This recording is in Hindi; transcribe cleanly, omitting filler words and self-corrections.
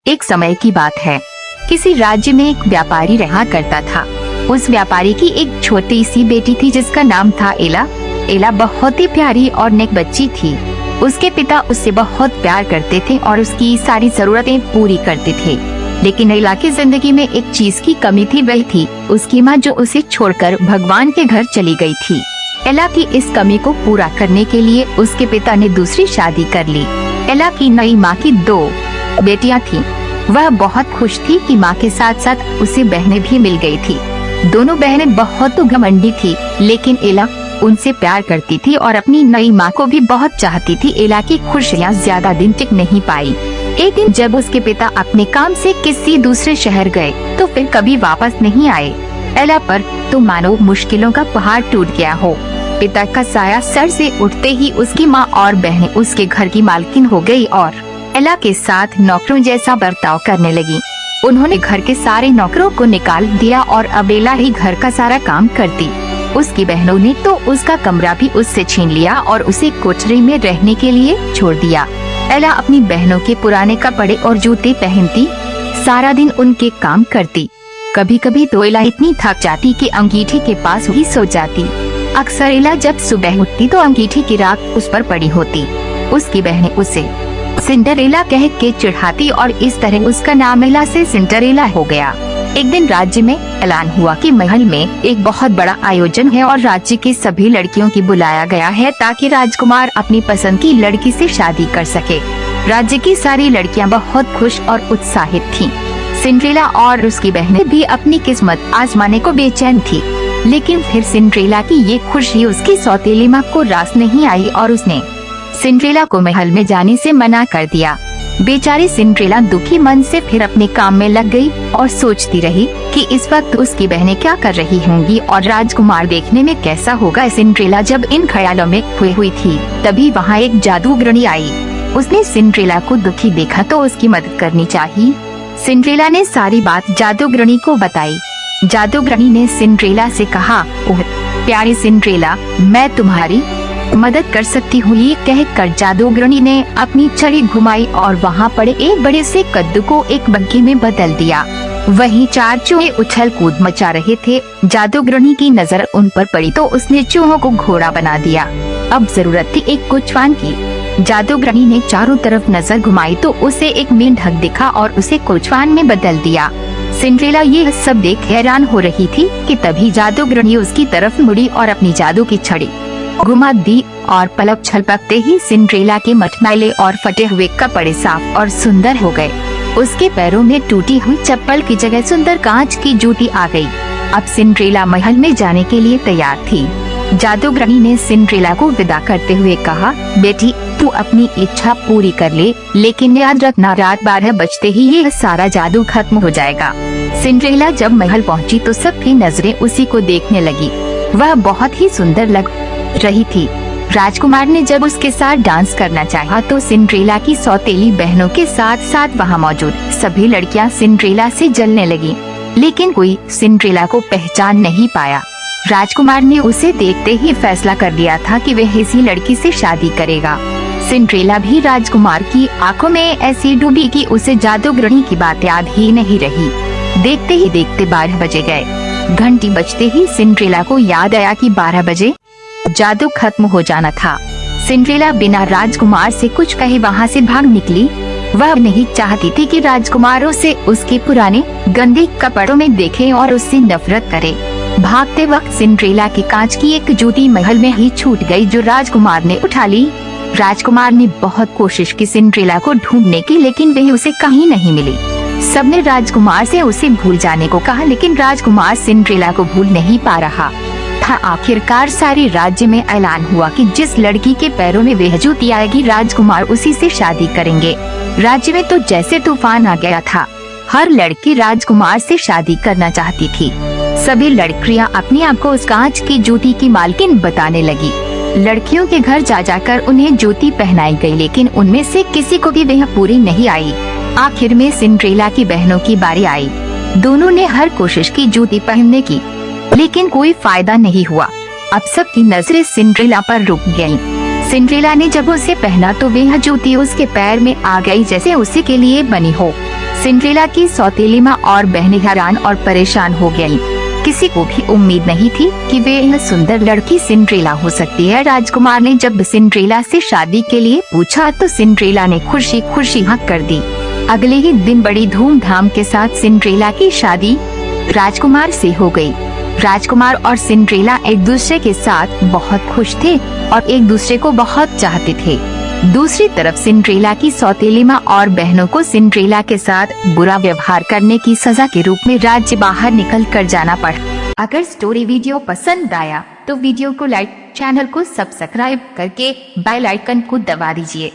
एक समय की बात है। किसी राज्य में एक व्यापारी रहा करता था। उस व्यापारी की एक छोटी सी बेटी थी जिसका नाम था एला। एला बहुत ही प्यारी और नेक बच्ची थी। उसके पिता उससे बहुत प्यार करते थे और उसकी सारी जरूरतें पूरी करते थे। लेकिन एला की जिंदगी में एक चीज की कमी थी, वही थी उसकी माँ जो उसे छोड़कर भगवान के घर चली गई थी। एला की इस कमी को पूरा करने के लिए उसके पिता ने दूसरी शादी कर ली। एला की नई माँ की 2 बेटियां थीं। वह बहुत खुश थी कि माँ के साथ साथ उसे बहनें भी मिल गई थी। दोनों बहनें बहुत घमंडी थी, लेकिन एला उनसे प्यार करती थी और अपनी नई माँ को भी बहुत चाहती थी। एला की खुशियाँ ज्यादा दिन टिक नहीं पाई। एक दिन जब उसके पिता अपने काम से किसी दूसरे शहर गए तो फिर कभी वापस नहीं आए। एला पर तो मानो मुश्किलों का पहाड़ टूट गया हो। पिता का साया सर से उठते ही उसकी माँ और बहनें उसके घर की मालकिन हो गई और एला के साथ नौकरों जैसा बर्ताव करने लगी। उन्होंने घर के सारे नौकरों को निकाल दिया और अब एला ही घर का सारा काम करती। उसकी बहनों ने तो उसका कमरा भी उससे छीन लिया और उसे कोठरी में रहने के लिए छोड़ दिया। एला अपनी बहनों के पुराने कपड़े और जूते पहनती, सारा दिन उनके काम करती। कभी कभी तो एला इतनी थक जाती कि अंगीठी के पास ही सो जाती। अक्सर एला जब सुबह उठती तो अंगीठी की राख उस पर पड़ी होती। उसकी बहनें उसे सिंड्रेला कह के चिढ़ाती और इस तरह उसका नाम एला से सिंड्रेला हो गया। एक दिन राज्य में ऐलान हुआ कि महल में एक बहुत बड़ा आयोजन है और राज्य की सभी लड़कियों की बुलाया गया है ताकि राजकुमार अपनी पसंद की लड़की से शादी कर सके। राज्य की सारी लड़कियां बहुत खुश और उत्साहित थीं। सिंड्रेला और उसकी बहनें भी अपनी किस्मत आजमाने को बेचैन थी। लेकिन फिर सिंड्रेला की ये खुशी उसकी सौतेली माँ को रास नहीं आई और उसने सिंड्रेला को महल में जाने से मना कर दिया। बेचारी सिंड्रेला दुखी मन से फिर अपने काम में लग गई और सोचती रही कि इस वक्त उसकी बहनें क्या कर रही होंगी और राजकुमार देखने में कैसा होगा। सिंड्रेला जब इन ख्यालों में खोई हुई थी तभी वहाँ एक जादूगरनी आई। उसने सिंड्रेला को दुखी देखा तो उसकी मदद करनी चाहिए। सिंड्रेला ने सारी बात जादूगरनी को बताई। जादूगरनी ने सिंड्रेला से कहा, ओह प्यारी सिंड्रेला, मैं तुम्हारी मदद कर सकती हूँ। ये कहकर जादूगरनी ने अपनी छड़ी घुमाई और वहाँ पड़े एक बड़े से कद्दू को एक बग्घी में बदल दिया। वहीं 4 चूहे उछल कूद मचा रहे थे। जादूगरनी की नजर उन पर पड़ी तो उसने चूहों को घोड़ा बना दिया। अब जरूरत थी एक कोचवान की। जादूगरनी ने चारों तरफ नजर घुमाई तो उसे एक मेंढक दिखा और उसे कोचवान में बदल दिया। सिंड्रेला ये सब देख हैरान हो रही थी कि तभी जादूगरनी उसकी तरफ मुड़ी और अपनी जादू की छड़ी घुमा दी और पलक झपकते ही सिंड्रेला के मटमैले और फटे हुए कपड़े साफ और सुंदर हो गए। उसके पैरों में टूटी हुई चप्पल की जगह सुंदर कांच की जूती आ गई। अब सिंड्रेला महल में जाने के लिए तैयार थी। जादूगरनी ने सिंड्रेला को विदा करते हुए कहा, बेटी तू अपनी इच्छा पूरी कर ले, लेकिन याद रखना रात 12 बजते ही ये सारा जादू खत्म हो जाएगा। सिंड्रेला जब महल पहुंची तो सबकी नजरें उसी को देखने लगी। वह बहुत ही सुंदर लग रही थी। राजकुमार ने जब उसके साथ डांस करना चाहा तो सिंड्रेला की सौतेली बहनों के साथ साथ वहाँ मौजूद सभी लड़कियाँ सिंड्रेला से जलने लगी, लेकिन कोई सिंड्रेला को पहचान नहीं पाया। राजकुमार ने उसे देखते ही फैसला कर लिया था कि वह इसी लड़की से शादी करेगा। सिंड्रेला भी राजकुमार की आंखों में ऐसी डूबी कि उसे जादूगरनी की बात याद ही नहीं रही। देखते ही देखते 12 बजे गए। घंटी बजते ही सिंड्रेला को याद आया कि 12 बजे जादू खत्म हो जाना था। सिंड्रेला बिना राजकुमार से कुछ कहे वहाँ से भाग निकली। वह नहीं चाहती थी कि राजकुमार उसे उसके पुराने गंदे कपड़ों में देखे और उससे नफरत करे। भागते वक्त सिंड्रेला की कांच की एक जूती महल में ही छूट गई जो राजकुमार ने उठा ली। राजकुमार ने बहुत कोशिश की सिंड्रेला को ढूंढने की, लेकिन वह उसे कहीं नहीं मिली। सबने राजकुमार से उसे भूल जाने को कहा, लेकिन राजकुमार सिंड्रेला को भूल नहीं पा रहा था। आखिरकार सारे राज्य में ऐलान हुआ कि जिस लड़की के पैरों में वह जूती आएगी राजकुमार उसी से शादी करेंगे। राज्य में तो जैसे तूफान आ गया था। हर लड़की राजकुमार से शादी करना चाहती थी। सभी लड़कियां अपने आप को उस कांच की जूती की मालकिन बताने लगी। लड़कियों के घर जा जाकर उन्हें जूती पहनाई गई, लेकिन उनमें से किसी को भी वह पूरी नहीं आई। आखिर में सिंड्रेला की बहनों की बारी आई। दोनों ने हर कोशिश की जूती पहनने की, लेकिन कोई फायदा नहीं हुआ। अब सबकी नजरें सिंड्रेला पर रुक गईं। सिंड्रेला ने जब उसे पहना तो वह जूती उसके पैर में आ गई जैसे उसी के लिए बनी हो। सिंड्रेला की सौतेली माँ और बहनें हैरान और परेशान हो गयी। किसी को भी उम्मीद नहीं थी कि वे यह सुंदर लड़की सिंड्रेला हो सकती है। राजकुमार ने जब सिंड्रेला से शादी के लिए पूछा तो सिंड्रेला ने खुशी खुशी हाँ कर दी। अगले ही दिन बड़ी धूमधाम के साथ सिंड्रेला की शादी राजकुमार से हो गई। राजकुमार और सिंड्रेला एक दूसरे के साथ बहुत खुश थे और एक दूसरे को बहुत चाहते थे। दूसरी तरफ सिंड्रेला की सौतेली माँ और बहनों को सिंड्रेला के साथ बुरा व्यवहार करने की सजा के रूप में राज्य बाहर निकल कर जाना पड़ा। अगर स्टोरी वीडियो पसंद आया तो वीडियो को लाइक, चैनल को सब्सक्राइब करके बेल आइकन को दबा दीजिए।